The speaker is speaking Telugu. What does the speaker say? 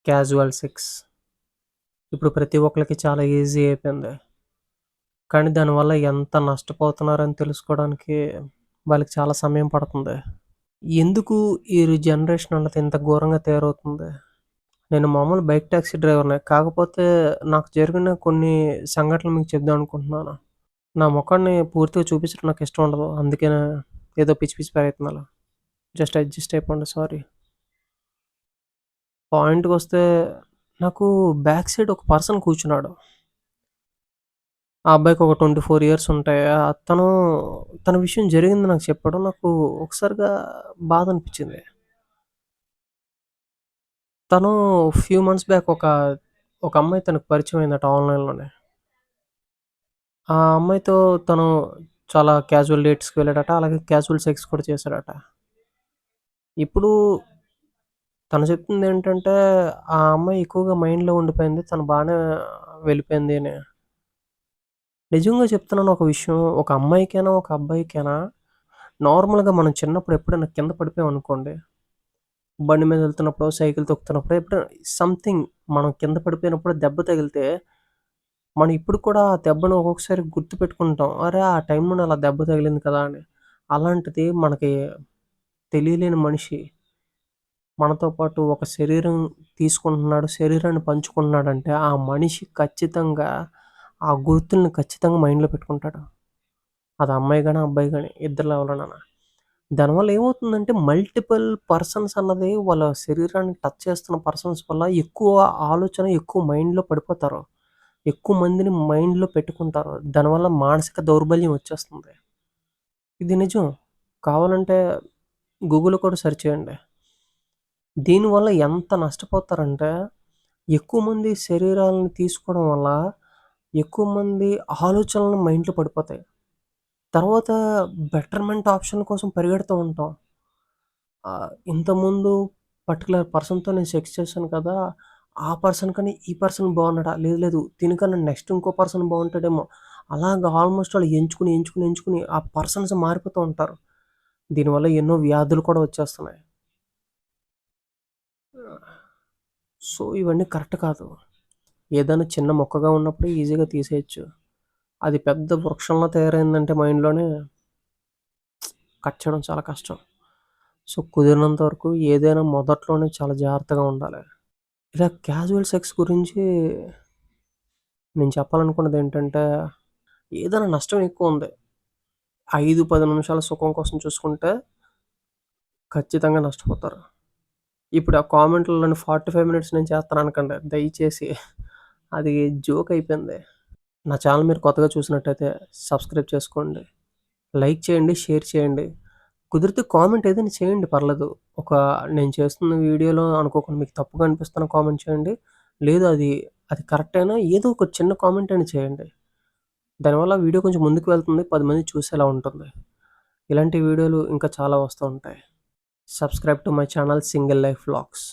Casual sex. ఇప్పుడు ప్రతి ఒక్కళ్ళకి చాలా ఈజీ అయిపోయింది. కానీ దానివల్ల ఎంత నష్టపోతున్నారని తెలుసుకోవడానికి వాళ్ళకి చాలా సమయం పడుతుంది. ఎందుకు ఈ జనరేషన్ అన్నది ఇంత ఘోరంగా తయారవుతుంది? నేను మామూలు బైక్ టాక్సీ డ్రైవర్‌నే. కాకపోతే నాకు జరిగిన కొన్ని సంఘటనలు మీకు చెప్దాం అనుకుంటున్నాను. నా మొఖాన్ని పూర్తిగా చూపించడం నాకిష్టం ఉండదు. అందుకనే ఏదో పిచ్చి పిచ్చి ప్రయత్నాలు. జస్ట్ అడ్జస్ట్ అయిపోండి. సారీ. పాయింట్‌కొస్తే నాకు బ్యాక్ సైడ్ ఒక పర్సన్ కూర్చున్నాడు. ఆ అబ్బాయికి ఒక 24 ఇయర్స్ ఉంటాయి. తన విషయం జరిగింది నాకు చెప్పడం నాకు ఒకసారిగా బాధ అనిపించింది. తను ఫ్యూ మంత్స్ బ్యాక్ ఒక అమ్మాయి తనకు పరిచయం అయిందట ఆన్‌లైన్‌లోనే. ఆ అమ్మాయితో తను చాలా క్యాజువల్ డేట్స్‌కి వెళ్ళాడట. అలాగే క్యాజువల్ సెక్స్ కూడా చేశాడట. ఇప్పుడు తను చెప్తుందేంటంటే, ఆ అమ్మాయి ఎక్కువగా మైండ్‌లో ఉండిపోయింది. తను బానే వెళ్ళిపోయింది అని. నిజంగా చెప్తున్నాను ఒక విషయం. ఒక అమ్మాయికైనా, ఒక అబ్బాయికైనా నార్మల్‌గా మనం చిన్నప్పుడు ఎప్పుడైనా కింద పడిపోయామనుకోండి, బండి మీద వెళ్తున్నప్పుడో, సైకిల్ తొక్కుతున్నప్పుడో ఎప్పుడైనా సంథింగ్ మనం కింద పడిపోయినప్పుడు దెబ్బ తగిలితే, మనం ఇప్పుడు కూడా ఆ దెబ్బను ఒక్కొక్కసారి గుర్తుపెట్టుకుంటాం. అరే! ఆ టైంలోనే అలా దెబ్బ తగిలింది కదా! అని. అలాంటిది మనకి తెలియలేని మనిషి మనతో పాటు ఒక శరీరం తీసుకుంటున్నాడు, శరీరాన్ని పంచుకుంటున్నాడంటే, ఆ మనిషి ఖచ్చితంగా ఆ గుర్తుల్ని ఖచ్చితంగా మైండ్‌లో పెట్టుకుంటాడు. అది అమ్మాయి గాని, అబ్బాయి గాని ఇద్దరిలో ఎవరైనాన. దానివల్ల ఏమవుతుందంటే మల్టిపుల్ పర్సన్స్ అన్నది వాళ్ళ శరీరాన్ని టచ్ చేస్తున్న పర్సన్స్ వల్ల ఎక్కువ ఆలోచన, ఎక్కువ మైండ్‌లో పడిపోతారు. ఎక్కువ మందిని మైండ్‌లో పెట్టుకుంటారు. దానివల్ల మానసిక దౌర్బల్యం వచ్చేస్తుంది. ఇది నిజం. కావాలంటే గూగుల్‌లో కూడా సెర్చ్ చేయండి. దీనివల్ల ఎంత నష్టపోతారంటే, ఎక్కువ మంది శరీరాలను తీసుకోవడం వల్ల, ఎక్కువ మంది ఆలోచనలు మైండ్‌లో పడిపోతాయి. తర్వాత బెటర్‌మెంట్ ఆప్షన్ కోసం పరిగెడుతూ ఉంటాం. ఇంతకుముందు పర్టిక్యులర్ పర్సన్‌తో నేను సెక్స్ చేశాను కదా! ఆ పర్సన్ కన్నా ఈ పర్సన్ బాగున్నాడా? లేదు లేదు దీనికన్నా నెక్స్ట్ ఇంకో పర్సన్ బాగుంటాడేమో. అలాగా ఆల్మోస్ట్ ఆల్ ఎంచుకొని ఆ పర్సన్స్ మారిపోతూ ఉంటారు. దీనివల్ల ఎన్నో వ్యాధులు కూడా వచ్చేస్తున్నాయి. సో, ఇవన్నీ కరెక్ట్ కాదు. ఏదైనా చిన్న మొక్కగా ఉన్నప్పుడు ఈజీగా తీసేయొచ్చు. అది పెద్ద వృక్షంలా తయారైందంటే మైండ్‌లోనే కట్ చేయడం చాలా కష్టం. సో, కుదిరినంత వరకు ఏదైనా మొదట్లోనే చాలా జాగ్రత్తగా ఉండాలి. ఇలా క్యాజువల్ సెక్స్ గురించి నేను చెప్పాలనుకున్నదేంటంటే, ఏదైనా నష్టం ఎక్కువుంది. 5, 10 నిమిషాల సుఖం కోసం చూసుకుంటే ఖచ్చితంగా నష్టపోతారు. ఇప్పుడు ఆ కామెంట్‌లలోని 45 మినిట్స్ నేను చేస్తాను అనకండి. దయచేసి అది జోక్ అయిపోయింది. నా ఛానల్ మీరు కొత్తగా చూసినట్టయితే సబ్స్క్రైబ్ చేసుకోండి. లైక్ చేయండి, షేర్ చేయండి. కుదిరితే కామెంట్ ఏదైనా చేయండి పర్లేదు. ఒక నేను చేస్తున్న వీడియోలో అనుకోకుండా మీకు తప్పుగా అనిపిస్తున్న కామెంట్ చేయండి. లేదు అది కరెక్ట్ అయినా ఏదో ఒక చిన్న కామెంట్ అయినా చేయండి. దానివల్ల వీడియో కొంచెం ముందుకు వెళ్తుంది. 10 మంది చూసేలా ఉంటుంది. ఇలాంటి వీడియోలు ఇంకా చాలా వస్తూ ఉంటాయి. Subscribe to my channel single life vlogs.